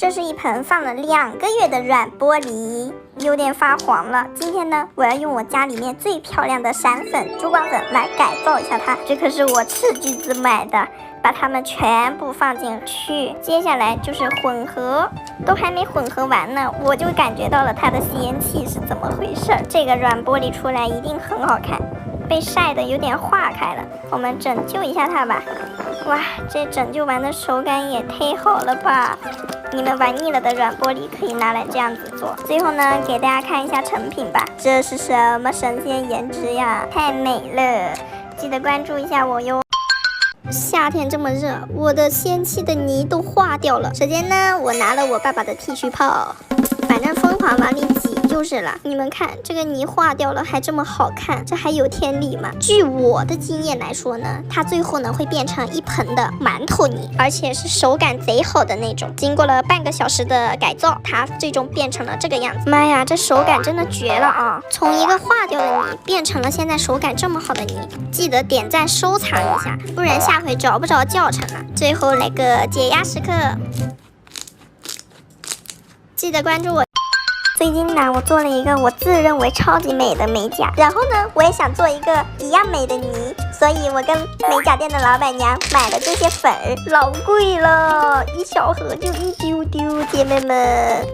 这是一盆放了2个月的软玻璃，有点发黄了。今天呢，我要用我家里面最漂亮的闪粉、珠光粉来改造一下它。这可是我斥巨资买的，把它们全部放进去。接下来就是混合，都还没混合完呢，我就感觉到了它的仙气是怎么回事。这个软玻璃出来一定很好看，被晒得有点化开了。我们拯救一下它吧。哇，这拯救完的手感也忒好了吧！你们玩腻了的软玻璃可以拿来这样子做。最后呢，给大家看一下成品吧。这是什么神仙颜值呀？太美了！记得关注一下我哟。夏天这么热，我的仙气的泥都化掉了。首先呢，我拿了我爸爸的剃须泡，反正疯狂往里挤就是了。你们看，这个泥化掉了还这么好看，这还有天理吗？据我的经验来说呢，它最后呢会变成一盆的馒头泥，而且是手感贼好的那种。经过了半个小时的改造，它最终变成了这个样子。妈呀，这手感真的绝了啊！从一个化掉的泥变成了现在手感这么好的泥，记得点赞收藏一下，不然下回找不着教程了。最后来个解压时刻，记得关注我。最近呢，我做了一个我自认为超级美的美甲，然后呢，我也想做一个一样美的泥，所以我跟美甲店的老板娘买了这些粉儿，老贵了，一小盒就一丢丢，姐妹们。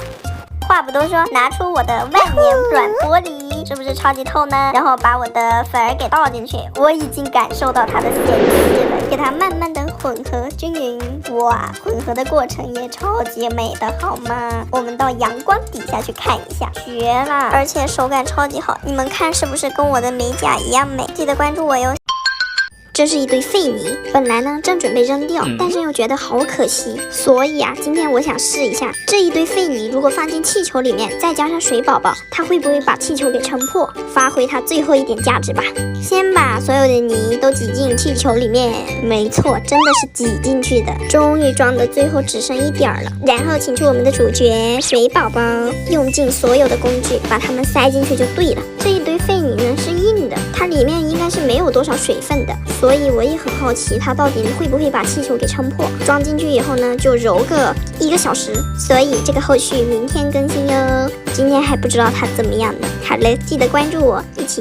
话不多说，拿出我的万年软玻璃，是不是超级透呢？然后把我的粉儿给倒进去，我已经感受到它的仙气了，给它慢慢的混合均匀。哇，混合的过程也超级美的好吗？我们到阳光底下去看一下，绝了！而且手感超级好，你们看是不是跟我的美甲一样美？记得关注我哟。这是一堆废泥，本来呢正准备扔掉，但是又觉得好可惜，所以啊，今天我想试一下这一堆废泥，如果放进气球里面，再加上水宝宝，它会不会把气球给撑破，发挥它最后一点价值吧？先把所有的泥都挤进气球里面，没错，真的是挤进去的，终于装的最后只剩一点了。然后请出我们的主角水宝宝，用尽所有的工具把它们塞进去就对了。这一堆废泥呢是硬的，它里面应该是没有多少水分的。所以我也很好奇，它到底会不会把气球给撑破。装进去以后呢，就揉个1个小时。所以这个后续明天更新哟。今天还不知道它怎么样呢。好了，记得关注我，一起